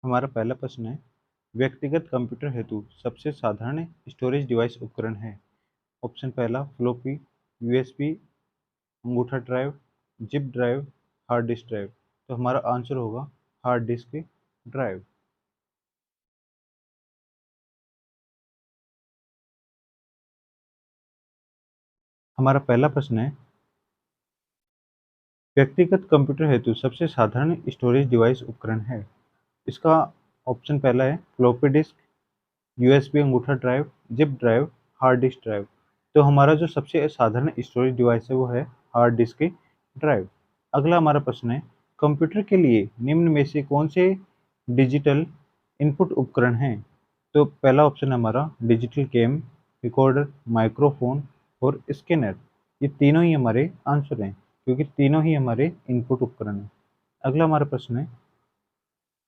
हमारा पहला प्रश्न है, व्यक्तिगत कंप्यूटर हेतु सबसे साधारण स्टोरेज डिवाइस उपकरण है। ऑप्शन पहला फ्लॉपी, यूएसबी, अंगूठा drive, zip drive, hard disk drive. तो हमारा आंसर होगा हार्ड डिस्क ड्राइव। हमारा पहला प्रश्न है, व्यक्तिगत कंप्यूटर हेतु सबसे साधारण स्टोरेज डिवाइस उपकरण है। इसका ऑप्शन पहला है फ्लॉपी डिस्क, यूएसबी अंगूठा drive, zip drive, hard disk drive. तो हमारा जो सबसे साधारण स्टोरेज डिवाइस है वो है हार्ड डिस्क ड्राइव। अगला हमारा प्रश्न है, कंप्यूटर के लिए निम्न में से कौन से डिजिटल इनपुट उपकरण हैं। तो पहला ऑप्शन हमारा डिजिटल कैम, रिकॉर्डर, माइक्रोफोन और स्कैनर। ये तीनों ही हमारे आंसर हैं क्योंकि तीनों ही हमारे इनपुट उपकरण हैं। अगला हमारा प्रश्न है,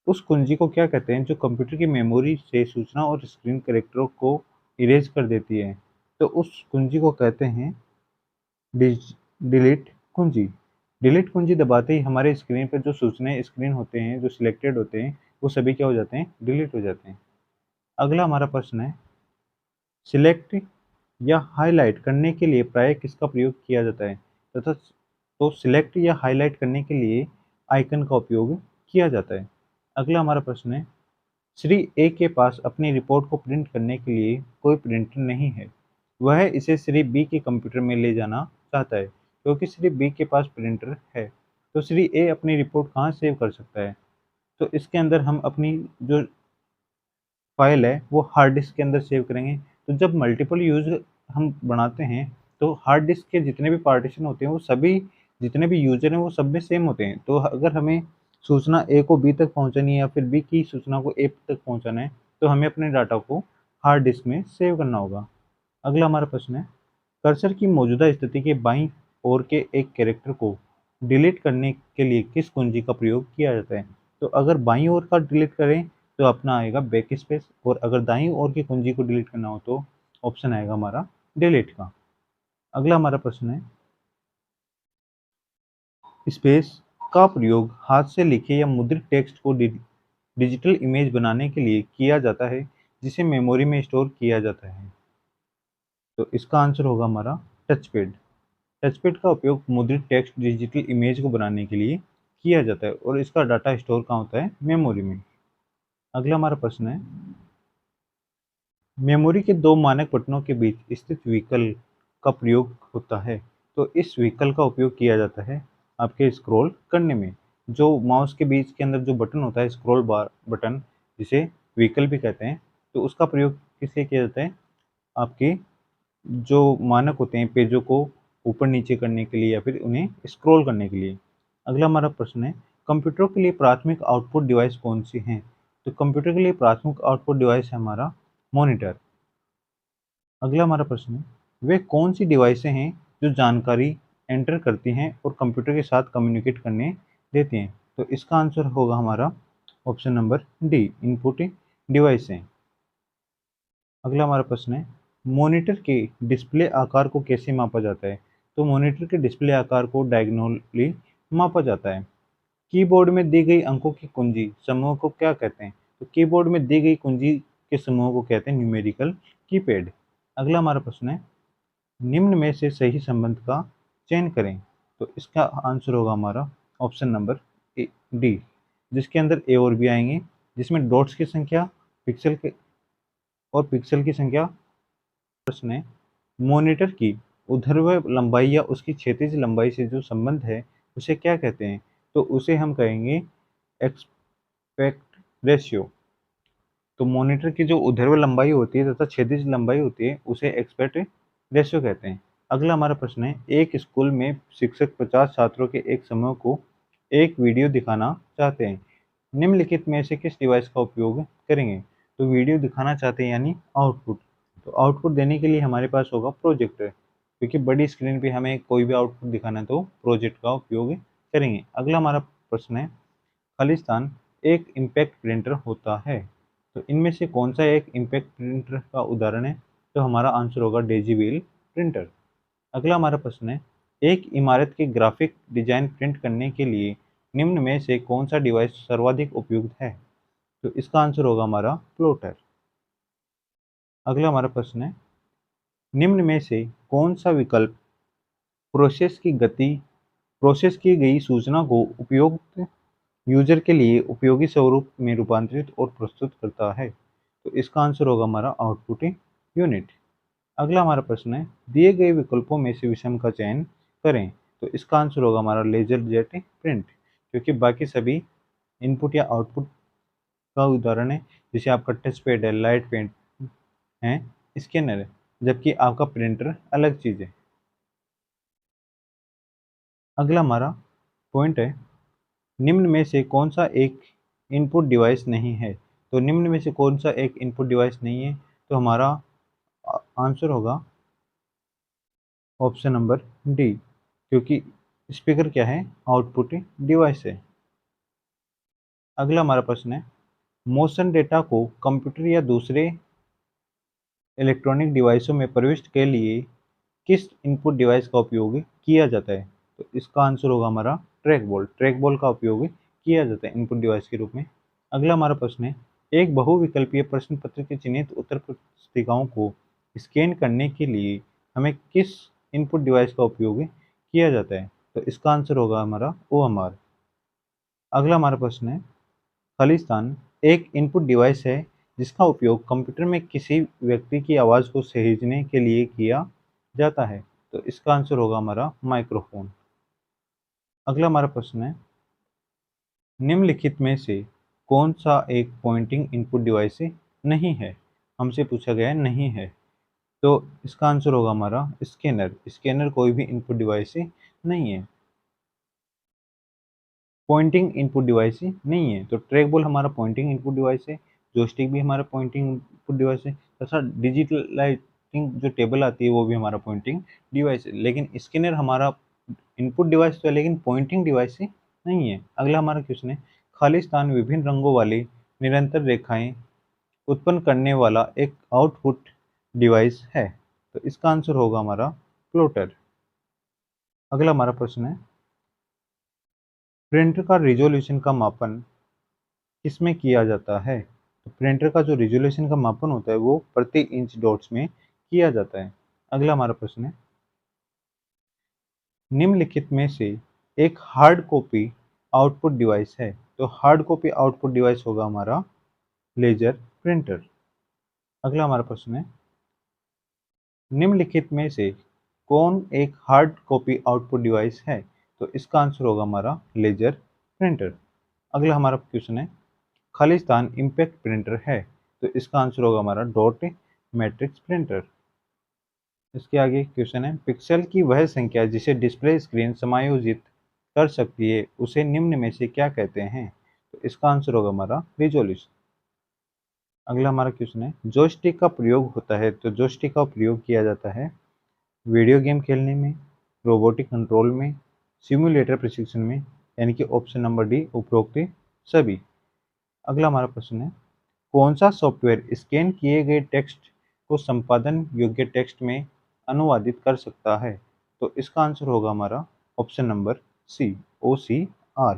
उस कुंजी को क्या कहते हैं जो कंप्यूटर की मेमोरी से सूचना और स्क्रीन कैरेक्टरों को इरेज कर देती है। तो उस कुंजी को कहते हैं डिलीट कुंजी। डिलीट कुंजी दबाते ही हमारे स्क्रीन पर जो सूचनाएं स्क्रीन होते हैं, जो सिलेक्टेड होते हैं, वो सभी क्या हो जाते हैं, डिलीट हो जाते हैं। अगला हमारा प्रश्न है, सिलेक्ट या हाईलाइट करने के लिए प्राय किसका प्रयोग किया जाता है तथा तो सिलेक्ट या हाईलाइट करने के लिए आइकन का उपयोग किया जाता है। अगला हमारा प्रश्न है, श्री ए के पास अपनी रिपोर्ट को प्रिंट करने के लिए कोई प्रिंटर नहीं है। वह इसे श्री बी के कंप्यूटर में ले जाना चाहता है क्योंकि श्री बी के पास प्रिंटर है। तो श्री ए अपनी रिपोर्ट कहाँ सेव कर सकता है। तो इसके अंदर हम अपनी जो फाइल है वो हार्ड डिस्क के अंदर सेव करेंगे। तो जब मल्टीपल यूज हम बनाते हैं तो हार्ड डिस्क के जितने भी पार्टीशन होते हैं वो सभी जितने भी यूजर हैं वो सब में सेम होते हैं। तो अगर हमें सूचना ए को बी तक पहुंचानी है या फिर बी की सूचना को ए तक पहुंचाना है तो हमें अपने डाटा को हार्ड डिस्क में सेव करना होगा। अगला हमारा प्रश्न है, कर्सर की मौजूदा स्थिति के बाईं ओर के एक कैरेक्टर को डिलीट करने के लिए किस कुंजी का प्रयोग किया जाता है। तो अगर बाईं ओर का डिलीट करें तो अपना आएगा बैक स्पेस, और अगर दाईं ओर की कुंजी को डिलीट करना हो तो ऑप्शन आएगा हमारा डिलीट का। अगला हमारा प्रश्न है, स्पेस का प्रयोग हाथ से लिखे या मुद्रित टेक्स्ट को डिजिटल इमेज बनाने के लिए किया जाता है जिसे मेमोरी में स्टोर किया जाता है। तो इसका आंसर होगा हमारा टच पैड। टच पैड का उपयोग मुद्रित टेक्स्ट डिजिटल इमेज को बनाने के लिए किया जाता है और इसका डाटा स्टोर कहाँ होता है, मेमोरी में। अगला हमारा प्रश्न है, मेमोरी के दो मानक बटनों के बीच स्थित व्हीकल का प्रयोग होता है। तो इस व्हीकल का उपयोग किया जाता है आपके स्क्रॉल करने में। जो माउस के बीच के अंदर जो बटन होता है, स्क्रॉल बार बटन, जिसे व्हीकल भी कहते हैं, तो उसका प्रयोग किस लिए किया जाता है, आपके जो मानक होते हैं पेजों को ऊपर नीचे करने के लिए या फिर उन्हें स्क्रॉल करने के लिए। अगला हमारा प्रश्न है, कंप्यूटर के लिए प्राथमिक आउटपुट डिवाइस कौन सी हैं। तो कंप्यूटर के लिए प्राथमिक आउटपुट डिवाइस है हमारा मॉनिटर। अगला हमारा प्रश्न है, वे कौन सी डिवाइसें हैं जो जानकारी एंटर करती हैं और कंप्यूटर के साथ कम्युनिकेट करने देती हैं। तो इसका आंसर होगा हमारा ऑप्शन नंबर डी, इनपुट डिवाइसें। अगला हमारा प्रश्न है, मॉनिटर के डिस्प्ले आकार को कैसे मापा जाता है। तो मॉनिटर के डिस्प्ले आकार को डायगोनली मापा जाता है। कीबोर्ड में दी गई अंकों की कुंजी समूह को क्या कहते हैं। तो कीबोर्ड में दी गई कुंजी के समूह को कहते हैं न्यूमेरिकल कीपैड। अगला हमारा प्रश्न है, निम्न में से सही संबंध का चयन करें। तो इसका आंसर होगा हमारा ऑप्शन नंबर डी, जिसके अंदर ए और बी आएंगे, जिसमें डॉट्स की संख्या पिक्सल की संख्या। प्रश्न है, मॉनिटर की ऊर्ध्वाधर लंबाई या उसकी क्षैतिज लंबाई से जो संबंध है उसे क्या कहते हैं। तो उसे हम कहेंगे एक्सपेक्ट रेशियो। तो मॉनिटर की जो ऊर्ध्वाधर लंबाई होती है तथा क्षैतिज लंबाई होती है उसे एक्सपेक्ट रेशियो कहते हैं। अगला हमारा प्रश्न है, एक स्कूल में शिक्षक 50 छात्रों के एक समूह को एक वीडियो दिखाना चाहते हैं। निम्नलिखित में से किस डिवाइस का उपयोग करेंगे। तो वीडियो दिखाना चाहते हैं यानी आउटपुट। तो आउटपुट देने के लिए हमारे पास होगा प्रोजेक्टर, क्योंकि बड़ी स्क्रीन पे हमें कोई भी आउटपुट दिखाना है तो प्रोजेक्ट का उपयोग करेंगे। अगला हमारा प्रश्न है, खालिस्तान एक इम्पैक्ट प्रिंटर होता है। तो इनमें से कौन सा एक इम्पैक्ट प्रिंटर का उदाहरण है। तो हमारा आंसर होगा डेजीवेल प्रिंटर। अगला हमारा प्रश्न है, एक इमारत के ग्राफिक डिजाइन प्रिंट करने के लिए निम्न में से कौन सा डिवाइस सर्वाधिक उपयुक्त है। तो इसका आंसर होगा हमारा प्लॉटर। अगला हमारा प्रश्न है, निम्न में से कौन सा विकल्प प्रोसेस की गई सूचना को उपयुक्त यूजर के लिए उपयोगी स्वरूप में रूपांतरित और प्रस्तुत करता है? तो इसका आंसर होगा हमारा आउटपुट यूनिट। अगला हमारा प्रश्न है, दिए गए विकल्पों में से विषम का चयन करें। तो इसका आंसर होगा हमारा लेजर जेट प्रिंट, क्योंकि बाकी सभी इनपुट या आउटपुट का उदाहरण है, जैसे आपका टच पैड है, लाइट पेंट है, स्कैनर है, जबकि आपका प्रिंटर अलग चीज़ है। अगला हमारा पॉइंट है, निम्न में से कौन सा एक इनपुट डिवाइस नहीं है? तो निम्न में से कौन सा एक इनपुट डिवाइस नहीं है? तो हमारा आंसर होगा ऑप्शन नंबर डी, क्योंकि स्पीकर क्या है? आउटपुट डिवाइस है। अगला हमारा प्रश्न है, मोशन डेटा को कंप्यूटर या दूसरे इलेक्ट्रॉनिक डिवाइसों में प्रविष्ट के लिए किस इनपुट डिवाइस का उपयोग किया जाता है? तो इसका आंसर होगा हमारा ट्रैक बॉल का उपयोग किया जाता है इनपुट डिवाइस के रूप में। अगला हमारा प्रश्न है, एक बहुविकल्पीय प्रश्न पत्र के चयनित उत्तर पुस्तिकाओं को स्कैन करने के लिए हमें किस इनपुट डिवाइस का उपयोग किया जाता है? तो इसका आंसर होगा हमारा OMR। अगला हमारा प्रश्न है, खालिस्तान एक इनपुट डिवाइस है जिसका उपयोग कंप्यूटर में किसी व्यक्ति की आवाज़ को सहेजने के लिए किया जाता है। तो इसका आंसर होगा हमारा माइक्रोफोन। अगला हमारा प्रश्न है, निम्नलिखित में से कौन सा एक पॉइंटिंग इनपुट डिवाइस नहीं है? हमसे पूछा गया है नहीं है, तो इसका आंसर होगा हमारा स्कैनर कोई भी इनपुट डिवाइस नहीं है, पॉइंटिंग इनपुट डिवाइस नहीं है। तो ट्रैक बॉल हमारा पॉइंटिंग इनपुट डिवाइस है, जॉयस्टिक भी हमारा पॉइंटिंग इनपुट डिवाइस है, तथा डिजिटलाइटिंग जो टेबल आती है वो भी हमारा पॉइंटिंग डिवाइस है। लेकिन स्कैनर हमारा इनपुट डिवाइस तो है, लेकिन पॉइंटिंग डिवाइस नहीं है। अगला हमारा क्वेश्चन है, खालिस्तान विभिन्न रंगों वाली निरंतर रेखाएं उत्पन्न करने वाला एक आउटपुट डिवाइस है। तो इसका आंसर होगा हमारा प्लॉटर। अगला हमारा प्रश्न है, प्रिंटर का रिजोल्यूशन का मापन किसमें किया जाता है? तो प्रिंटर का जो रिजोल्यूशन का मापन होता है वो प्रति इंच डॉट्स में किया जाता है। अगला हमारा प्रश्न है, निम्नलिखित में से एक हार्ड कॉपी आउटपुट डिवाइस है। तो हार्ड कॉपी आउटपुट डिवाइस होगा हमारा लेजर प्रिंटर। अगला हमारा प्रश्न है, निम्नलिखित में से कौन एक हार्ड कॉपी आउटपुट डिवाइस है? तो इसका आंसर होगा हमारा लेजर प्रिंटर। अगला हमारा क्वेश्चन है, खालिस्तान इम्पैक्ट प्रिंटर है। तो इसका आंसर होगा हमारा डॉट मैट्रिक्स प्रिंटर। इसके आगे क्वेश्चन है, पिक्सल की वह संख्या जिसे डिस्प्ले स्क्रीन समायोजित कर सकती है उसे निम्न में से क्या कहते हैं? तो इसका आंसर होगा हमारा रिजोल्यूशन। अगला हमारा क्वेश्चन है, जॉयस्टिक का प्रयोग होता है। तो जॉयस्टिक का प्रयोग किया जाता है वीडियो गेम खेलने में, रोबोटिक कंट्रोल में, सिम्युलेटर प्रशिक्षण में, यानी कि ऑप्शन नंबर डी उपरोक्त सभी। अगला हमारा प्रश्न है, कौन सा सॉफ्टवेयर स्कैन किए गए टेक्स्ट को संपादन योग्य टेक्स्ट में अनुवादित कर सकता है? तो इसका आंसर होगा हमारा ऑप्शन नंबर सी, OCR।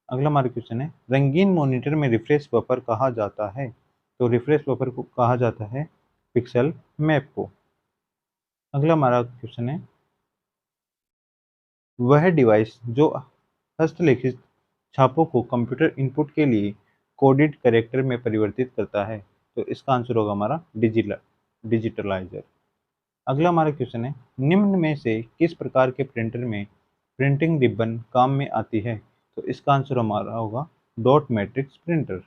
अगला हमारा क्वेश्चन है, रंगीन मॉनिटर में रिफ्रेश बफर कहा जाता है। तो रिफ्रेश बफर को कहा जाता है पिक्सल मैप को। अगला हमारा क्वेश्चन है, वह डिवाइस जो हस्तलिखित छापों को कंप्यूटर इनपुट के लिए कोडेड कैरेक्टर में परिवर्तित करता है। तो इसका आंसर होगा हमारा डिजिटलाइजर। अगला हमारा क्वेश्चन है, निम्न में से किस प्रकार के प्रिंटर में प्रिंटिंग रिबन काम में आती है? तो इसका आंसर हमारा होगा डॉट मैट्रिक्स प्रिंटर।